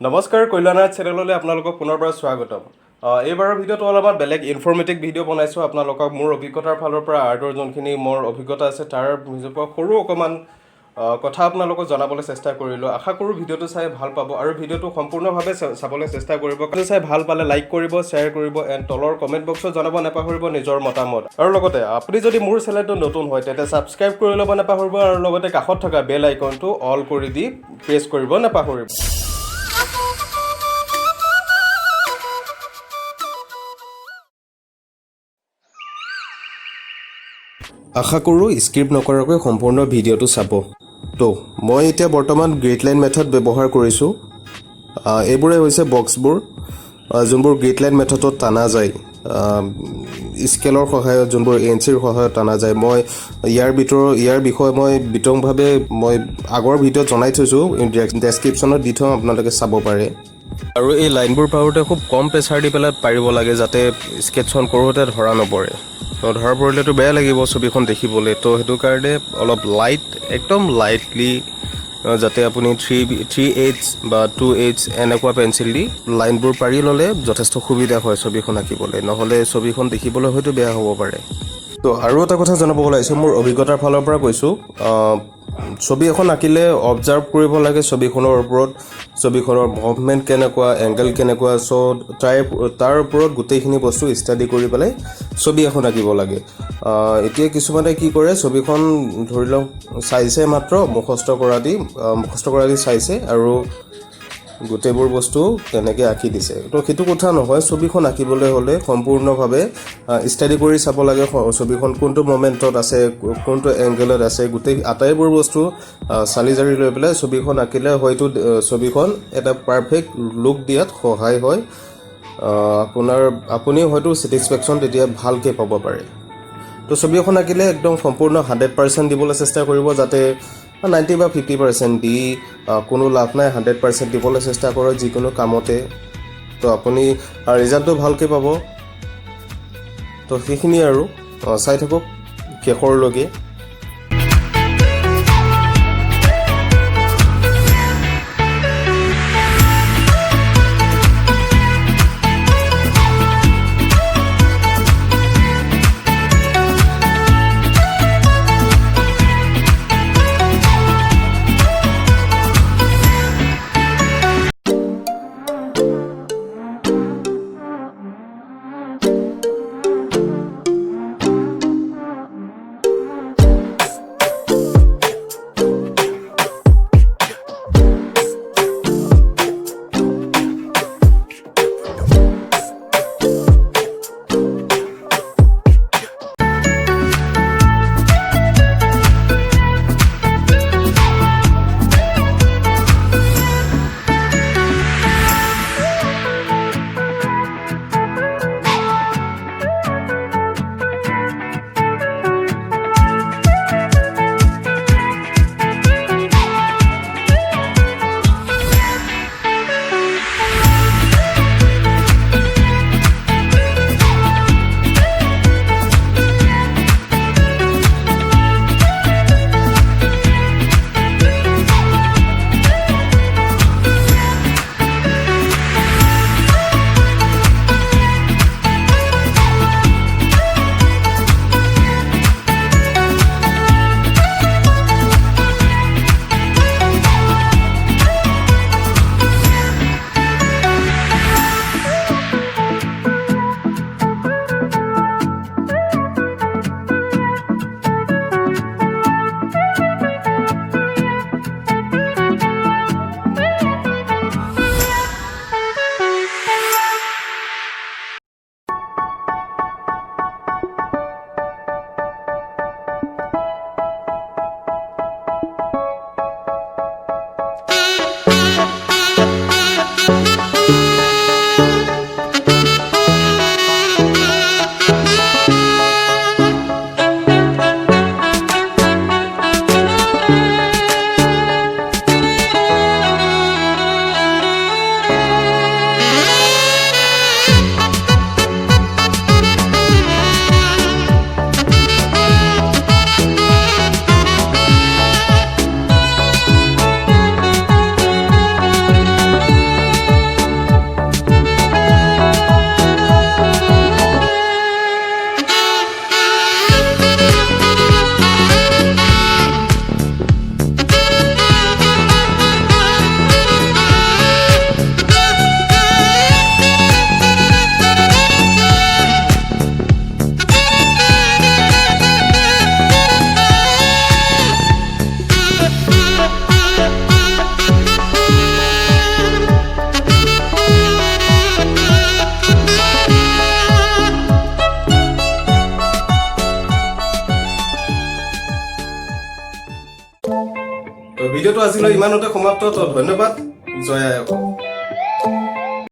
নমস্কাৰ কল্যাণৰ চেনেললৈ আপোনালোকক পুনৰবাৰ স্বাগতম এইবাৰৰ ভিডিঅ'টো অলপমান বেলেগ ইনফৰ্মেটিভ ভিডিঅ' বনাইছোঁ আপোনালোকক মোৰ অভিজ্ঞতাৰ ফালৰ পৰা আৰ্টৰ যোনখিনি মোৰ অভিজ্ঞতা আছে তাৰ নিজৰ পৰা সৰু অকণমান কথা আপোনালোকক জনাবলৈ চেষ্টা কৰিলোঁ আশা কৰোঁ ভিডিঅ'টো চাই ভাল পাব আৰু ভিডিঅ'টো সম্পূৰ্ণভাৱে চাবলৈ চেষ্টা কৰিব চাই ভাল পালে লাইক কৰিব শ্বেয়াৰ কৰিব এণ্ড তলৰ কমেণ্ট বক্সত জনাব নাপাহৰিব নিজৰ মতামত আৰু লগতে আপুনি যদি মোৰ চেনেলটো নতুন হয় তেতিয়া ছাবস্ক্ৰাইব কৰি ল'ব নাপাহৰিব আৰু লগতে কাষত থকা বেল আইকনটো অল কৰি দি প্ৰেছ কৰিব নাপাহৰিব আশা কৰোঁ স্ক্ৰিপ্ট নকৰাকৈ সম্পূৰ্ণ ভিডিঅ'টো চাব তো মই এতিয়া বৰ্তমান গ্ৰেড লাইন মেথড ব্যৱহাৰ কৰিছোঁ এইবোৰে হৈছে বক্সবোৰ যোনবোৰ গ্ৰেড লাইন মেথডত টানা যায় স্কেলৰ সহায়ত যোনবোৰ এনচিৰ সহায়ত টানা যায় মই ইয়াৰ বিষয়ে মই বিতংভাৱে মই আগৰ ভিডিঅ'ত জনাই থৈছোঁ ডেছক্ৰিপশ্যনত দি থওঁ আপোনালোকে চাব পাৰে আৰু এই লাইনবোৰ পাৰোঁতে খুব কম প্ৰেছাৰ দি পেলাই পাৰিব লাগে যাতে স্কেটছখন কৰোঁতে ধৰা নপৰে ধৰা পৰিলেতো বেয়া লাগিব ছবিখন দেখিবলৈ তো সেইটো কাৰণে অলপ একদম লাইটলি যাতে আপুনি 3/8 বা 2/8 এনেকুৱা পেঞ্চিল দি লাইনবোৰ পাৰি ল'লে যথেষ্ট সুবিধা হয় ছবিখন আঁকিবলৈ নহ'লে ছবিখন দেখিবলৈ হয়তো বেয়া হ'ব পাৰে তো আৰু এটা কথা জনাব ওলাইছোঁ মোৰ অভিজ্ঞতাৰ ফালৰ পৰা কৈছোঁ ছবি এখন আঁকিলে অবজাৰ্ভ কৰিব লাগে ছবিখনৰ ওপৰত ছবিখনৰ মুভমেণ্ট কেনেকুৱা এংগেল কেনেকুৱা তাৰ ওপৰত গোটেইখিনি বস্তু ষ্টাডি কৰি পেলাই ছবি এখন আঁকিব লাগে এতিয়া কিছুমানে কি কৰে ছবিখন ধৰি লওক চাইছে মাত্ৰ মুখস্থ কৰা দি চাইছে আৰু গোটেইবোৰ বস্তু তেনেকৈ আঁকি দিছে তো সেইটো কথা নহয় ছবিখন আঁকিবলৈ হ'লে সম্পূৰ্ণভাৱে ষ্টাডি কৰি চাব লাগে ছবিখন কোনটো মমেণ্টত আছে কোনটো এংগেলত আছে গোটেই আটাইবোৰ বস্তু চালি জাৰি লৈ পেলাই ছবিখন আঁকিলে হয়তো ছবিখন এটা পাৰফেক্ট লুক দিয়াত সহায় হয় আপুনি হয়তো ছেটিছফেকশ্যন তেতিয়া ভালকৈ পাব পাৰে তো ছবি এখন আঁকিলে একদম সম্পূৰ্ণ 100% দিবলৈ চেষ্টা কৰিব যাতে 90 বা 50% দি কোনো লাভ নাই 100% দিবলৈ চেষ্টা কৰক যিকোনো কামতে তো আপুনি ৰিজাল্টটো ভালকৈ পাব তো সেইখিনি আৰু চাই থাকক শেষৰলৈকে ভিডিঅ'টো আজিলৈ ইমানতে সমাপ্ত। তো ধন্যবাদ। জয় আই অসম।